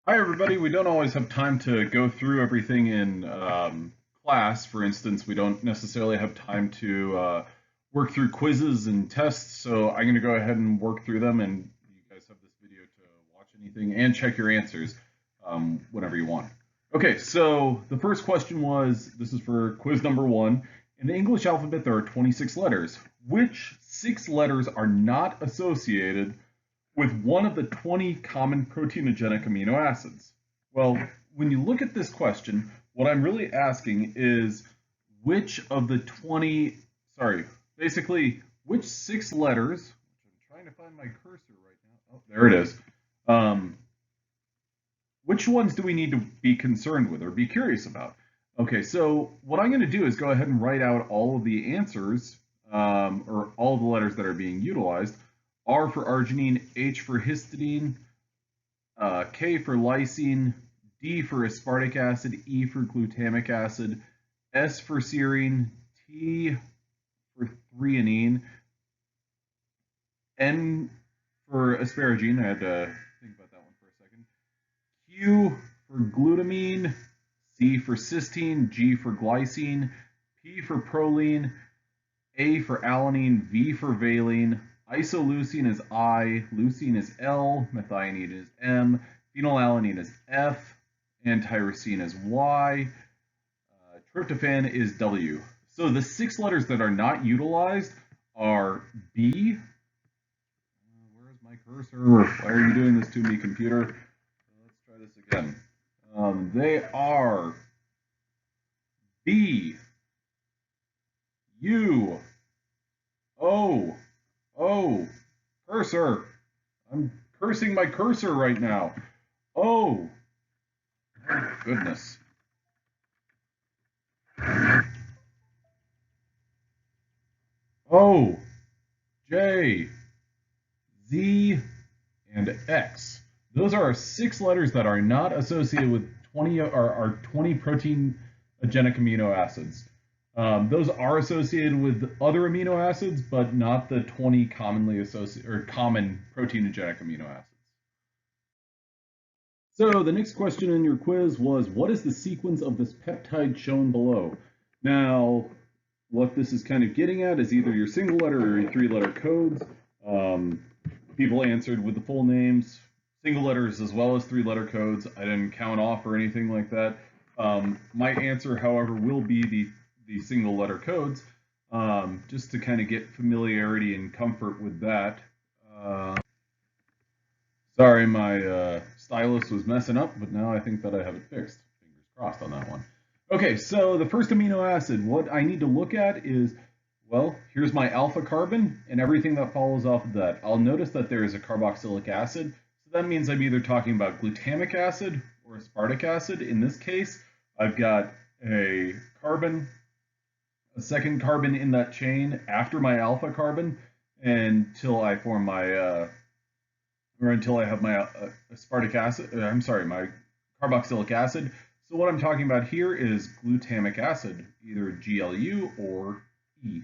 Hi, everybody. We don't always have time to go through everything in class. For instance, we don't necessarily have time to work through quizzes and tests. So I'm going to go ahead and work through them, and you guys have this video to watch anything and check your answers whenever you want. Okay, so the first question was, this is for quiz number 1. In the English alphabet, there are 26 letters. Which 6 letters are not associated with one of the 20 common proteinogenic amino acids? Well, when you look at this question, what I'm really asking is which of the 20, basically, which 6 letters, which I'm trying to find my cursor right now. Oh, there it is. Which ones do we need to be concerned with or be curious about? Okay, so what I'm going to do is go ahead and write out all of the answers, or all of the letters that are being utilized. R for arginine, H for histidine, K for lysine, D for aspartic acid, E for glutamic acid, S for serine, T for threonine, N for asparagine. I had to think about that one for a second. Q for glutamine, C for cysteine, G for glycine, P for proline, A for alanine, V for valine. Isoleucine is I, leucine is L, methionine is M, phenylalanine is F, and tyrosine is Y. Tryptophan is W. So the 6 letters that are not utilized are B. Where's my cursor? Why are you doing this to me, computer? Let's try this again. They are B, U, O, O, cursor. I'm cursing my cursor right now. Oh, goodness. O, J, Z, and X. Those are 6 letters that are not associated with 20 are 20 proteinogenic amino acids. Those are associated with other amino acids, but not the 20 commonly associated or common proteinogenic amino acids. So the next question in your quiz was, what is the sequence of this peptide shown below? Now, what this is kind of getting at is either your single letter or your 3-letter codes. People answered with the full names, single letters as well as 3-letter codes. I didn't count off or anything like that. My answer, however, will be the single letter codes, just to kind of get familiarity and comfort with that. Sorry, my stylus was messing up, but now I think that I have it fixed. Fingers crossed on that one. Okay, so the first amino acid, what I need to look at is, well, here's my alpha carbon and everything that follows off of that. I'll notice that there is a carboxylic acid, so that means I'm either talking about glutamic acid or aspartic acid. In this case, I've got a carbon, a second carbon in that chain after my alpha carbon until I form my or until I have my aspartic acid, I'm sorry, my carboxylic acid. So what I'm talking about here is glutamic acid, either GLU or E.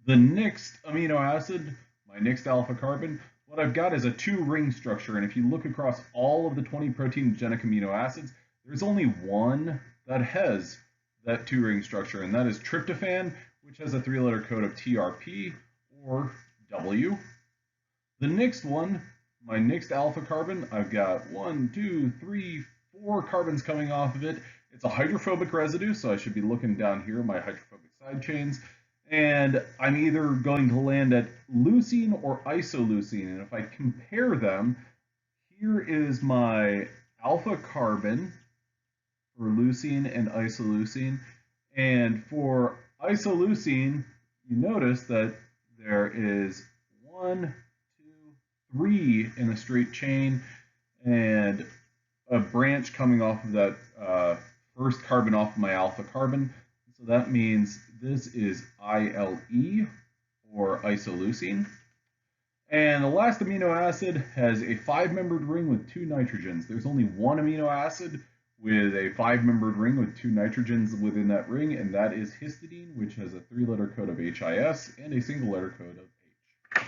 The next amino acid, my next alpha carbon, what I've got is a 2-ring structure. And if you look across all of the 20 proteinogenic amino acids, there's only one that has that 2-ring structure, and that is tryptophan, which has a 3-letter code of TRP or W. The next one, my next alpha carbon, I've got 1, 2, 3, 4 carbons coming off of it. It's a hydrophobic residue, so I should be looking down here, my hydrophobic side chains. And I'm either going to land at leucine or isoleucine. And if I compare them, here is my alpha carbon for leucine and isoleucine. And for isoleucine, you notice that there is 1, 3 in a straight chain and a branch coming off of that first carbon off of my alpha carbon. So that means this is ILE or isoleucine. And the last amino acid has a 5-membered ring with 2 nitrogens. There's only one amino acid with a 5-membered ring with 2 nitrogens within that ring, and that is histidine, which has a 3-letter code of HIS and a single letter code of H.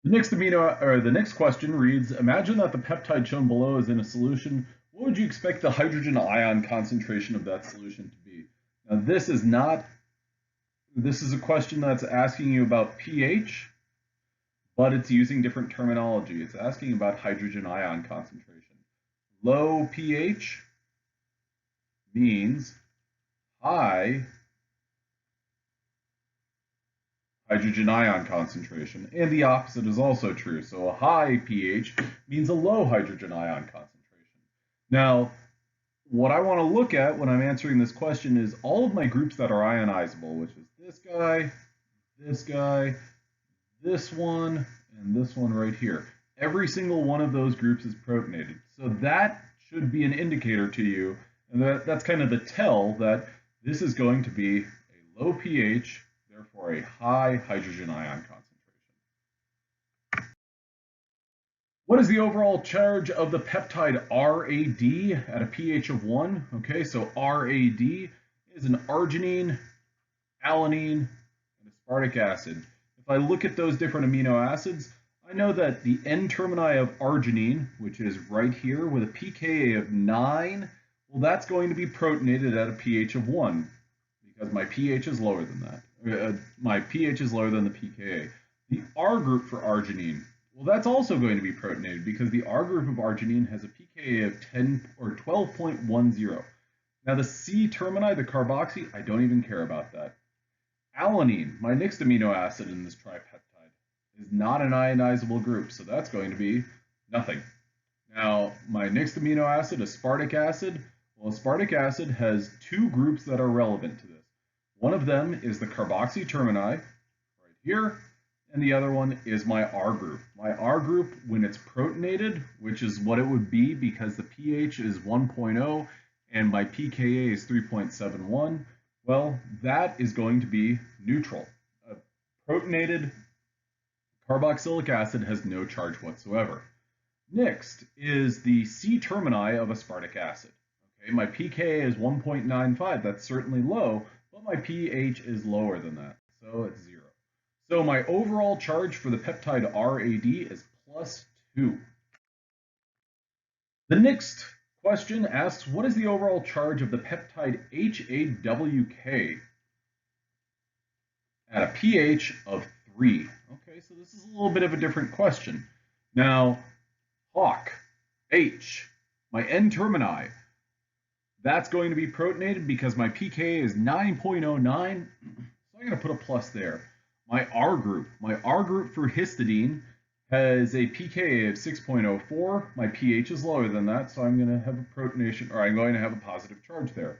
The next question reads, imagine that the peptide shown below is in a solution. What would you expect the hydrogen ion concentration of that solution to be? Now, this is a question that's asking you about pH, but it's using different terminology. It's asking about hydrogen ion concentration. Low pH means high hydrogen ion concentration, and the opposite is also true. So a high pH means a low hydrogen ion concentration. Now, what I want to look at when I'm answering this question is all of my groups that are ionizable, which is this guy, this one, and this one right here. Every single one of those groups is protonated. So that should be an indicator to you, and that's kind of the tell that this is going to be a low pH, therefore a high hydrogen ion concentration. What is the overall charge of the peptide RAD at a pH of 1? Okay, so RAD is an arginine, alanine, and aspartic acid. If I look at those different amino acids, I know that the N-termini of arginine, which is right here with a pKa of 9, well, that's going to be protonated at a pH of 1 because my pH is lower than that. My pH is lower than the pKa. The R group for arginine, well, that's also going to be protonated because the R group of arginine has a pKa of 10 or 12.10. Now the C termini, the carboxy, I don't even care about that. Alanine, my next amino acid in this tripeptide, is not an ionizable group, so that's going to be nothing. Now, my next amino acid, aspartic acid, well, aspartic acid has two groups that are relevant to this. One of them is the carboxy termini, right here, and the other one is my R group. My R group, when it's protonated, which is what it would be because the pH is 1.0 and my pKa is 3.71, well, that is going to be neutral. A protonated carboxylic acid has no charge whatsoever. Next is the C termini of aspartic acid. Okay, my pKa is 1.95. That's certainly low, but my pH is lower than that, so it's 0. So my overall charge for the peptide RAD is +2. The next question asks, what is the overall charge of the peptide HAWK at a pH of 3? Okay, so this is a little bit of a different question. Now, HAWK, H, my N-termini, that's going to be protonated because my pKa is 9.09, so I'm going to put a plus there. My R group for histidine has a pKa of 6.04. My pH is lower than that, so I'm going to have a protonation, or I'm going to have a positive charge there.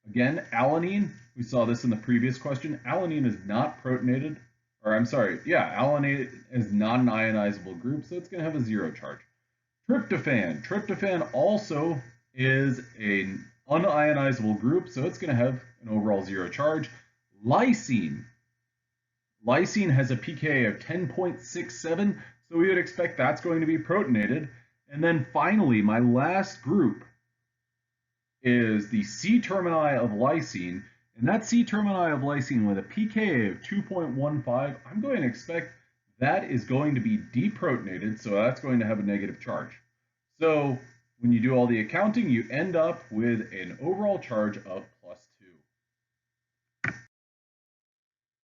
Again, alanine, we saw this in the previous question. Alanine is not protonated, or I'm sorry, yeah, alanine is not an ionizable group, so it's going to have a 0 charge. Tryptophan also is an unionizable group, so it's going to have an overall 0 charge. Lysine has a pKa of 10.67, so we would expect that's going to be protonated. And then finally, my last group is the C termini of lysine, and that C termini of lysine with a pKa of 2.15, I'm going to expect that is going to be deprotonated, so that's going to have a negative charge. So when you do all the accounting, you end up with an overall charge of +2.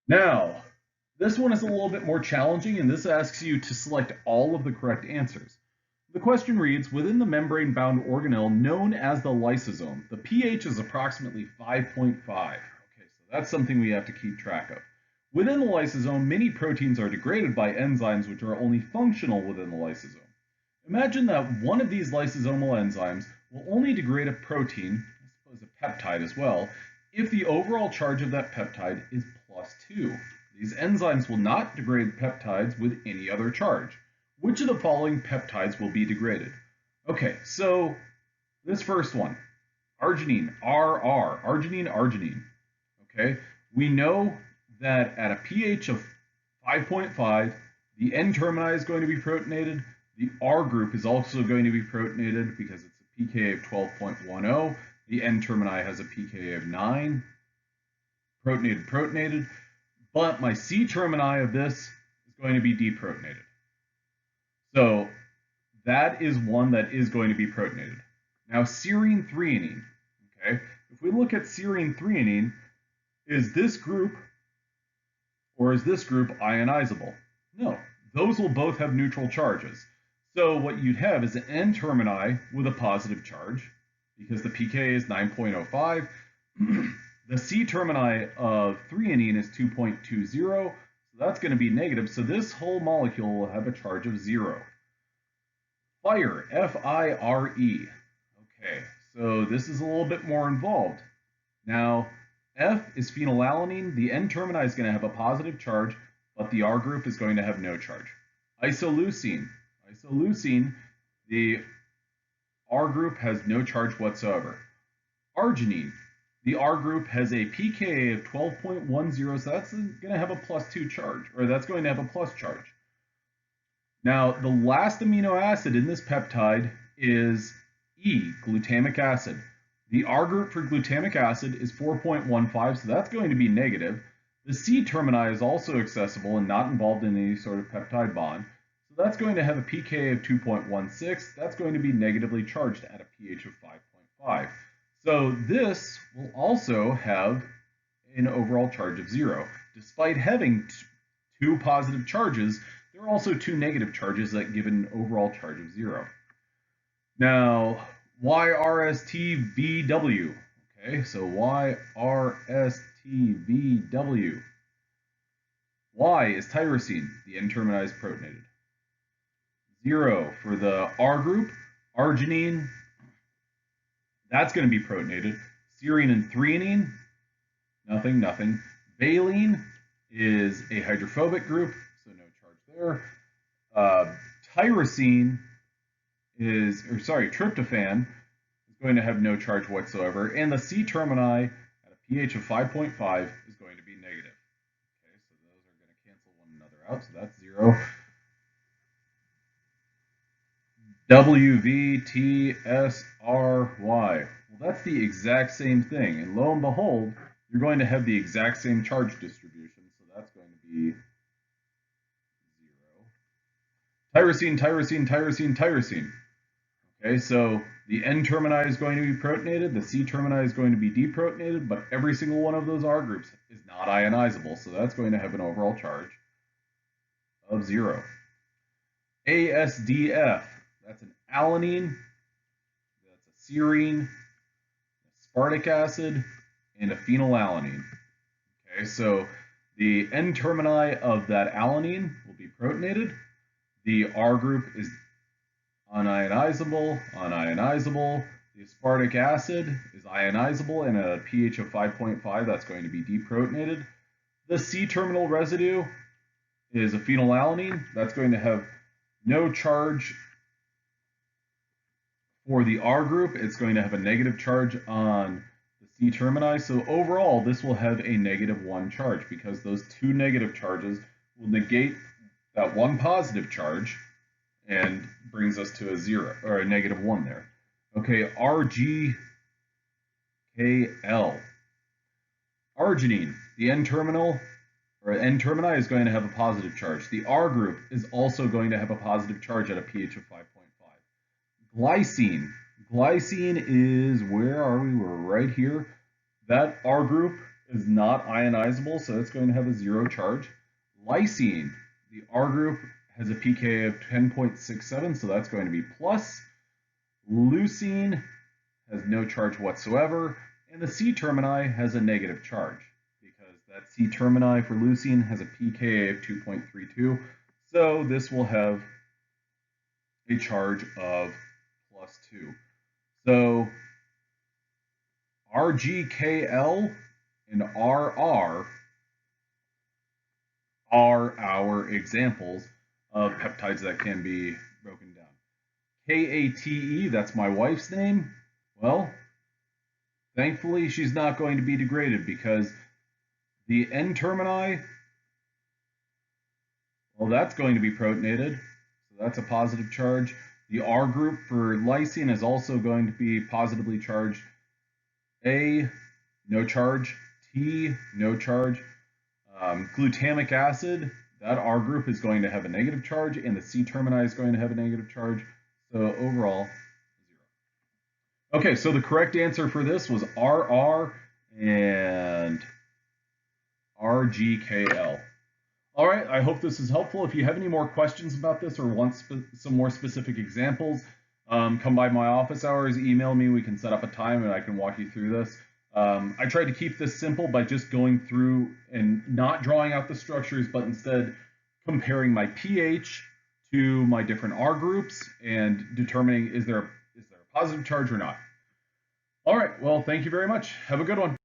Now, this one is a little bit more challenging, and this asks you to select all of the correct answers. The question reads, within the membrane-bound organelle known as the lysosome, the pH is approximately 5.5. Okay, so that's something we have to keep track of. Within the lysosome, many proteins are degraded by enzymes which are only functional within the lysosome. Imagine that one of these lysosomal enzymes will only degrade a protein, I suppose a peptide as well, if the overall charge of that peptide is +2. These enzymes will not degrade peptides with any other charge. Which of the following peptides will be degraded? Okay, so this first one, arginine, RR, arginine. Okay, we know that at a pH of 5.5, the N-termini is going to be protonated. The R group is also going to be protonated because it's a pKa of 12.10. The N-termini has a pKa of 9. Protonated. But my C termini of this is going to be deprotonated. So that is one that is going to be protonated. Now, serine threonine. Okay, if we look at serine threonine, is this group or is this group ionizable? No, those will both have neutral charges. So what you'd have is an N termini with a positive charge, because the pK is 9.05. The C termini of threonine is 2.20, so that's going to be negative. So this whole molecule will have a charge of 0. Fire, F-I-R-E. Okay, so this is a little bit more involved. Now, F is phenylalanine. The N termini is going to have a positive charge, but the R group is going to have no charge. Isoleucine. Isoleucine, the R group has no charge whatsoever. Arginine. The R group has a pKa of 12.10, so that's going to have a +2 charge, or that's going to have a plus charge. Now, the last amino acid in this peptide is E, glutamic acid. The R group for glutamic acid is 4.15, so that's going to be negative. The C termini is also accessible and not involved in any sort of peptide bond. So that's going to have a pK of 2.16. That's going to be negatively charged at a pH of 5.5. So this will also have an overall charge of 0. Despite having 2 positive charges, there are also 2 negative charges that give an overall charge of 0. Now, YRSTVW. Okay, so YRSTVW. Y is tyrosine. The N termini is protonated. 0 for the R group. Arginine, that's going to be protonated. Serine and threonine, nothing, nothing. Valine is a hydrophobic group, so no charge there. Tyrosine is, or sorry, tryptophan is going to have no charge whatsoever, and the C termini at a pH of 5.5 is going to be negative. Okay, so those are going to cancel one another out, so that's 0. WVTSRY. Well, that's the exact same thing, and lo and behold, you're going to have the exact same charge distribution, so that's going to be 0. Tyrosine, tyrosine, tyrosine, tyrosine. Okay, so the N termini is going to be protonated, the C termini is going to be deprotonated, but every single one of those R groups is not ionizable, so that's going to have an overall charge of 0. ASDF, that's an alanine, that's a serine, aspartic acid, and a phenylalanine. Okay, so the N termini of that alanine will be protonated. The R group is unionizable, unionizable. The aspartic acid is ionizable and at a pH of 5.5, that's going to be deprotonated. The C terminal residue is a phenylalanine. That's going to have no charge for the R group. It's going to have a negative charge on the C termini. So overall, this will have a -1 charge because those 2 negative charges will negate that 1 positive charge and brings us to a 0 or a -1 there. Okay, RGKL. Arginine, the N terminal or N termini is going to have a positive charge. The R group is also going to have a positive charge at a pH of 5.5. Glycine. Glycine is, where are we? We're right here. That R group is not ionizable, so it's going to have a 0 charge. Lysine, the R group has a pK of 10.67, so that's going to be plus. Leucine has no charge whatsoever, and the C termini has a negative charge because that C termini for leucine has a pKa of 2.32, so this will have a charge of +2. So RGKL and RR are our examples of peptides that can be broken down. KATE, that's my wife's name. Well, thankfully, she's not going to be degraded because the N termini, well, that's going to be protonated. So that's a positive charge. The R group for lysine is also going to be positively charged. A, no charge. T, no charge. Glutamic acid, that R group is going to have a negative charge, and the C termini is going to have a negative charge. So overall, 0. Okay, so the correct answer for this was RR and RGKL. All right, I hope this is helpful. If you have any more questions about this or want some more specific examples, come by my office hours, email me, we can set up a time and I can walk you through this. I tried to keep this simple by just going through and not drawing out the structures, but instead comparing my pH to my different R groups and determining is there a positive charge or not. All right, well, thank you very much. Have a good one.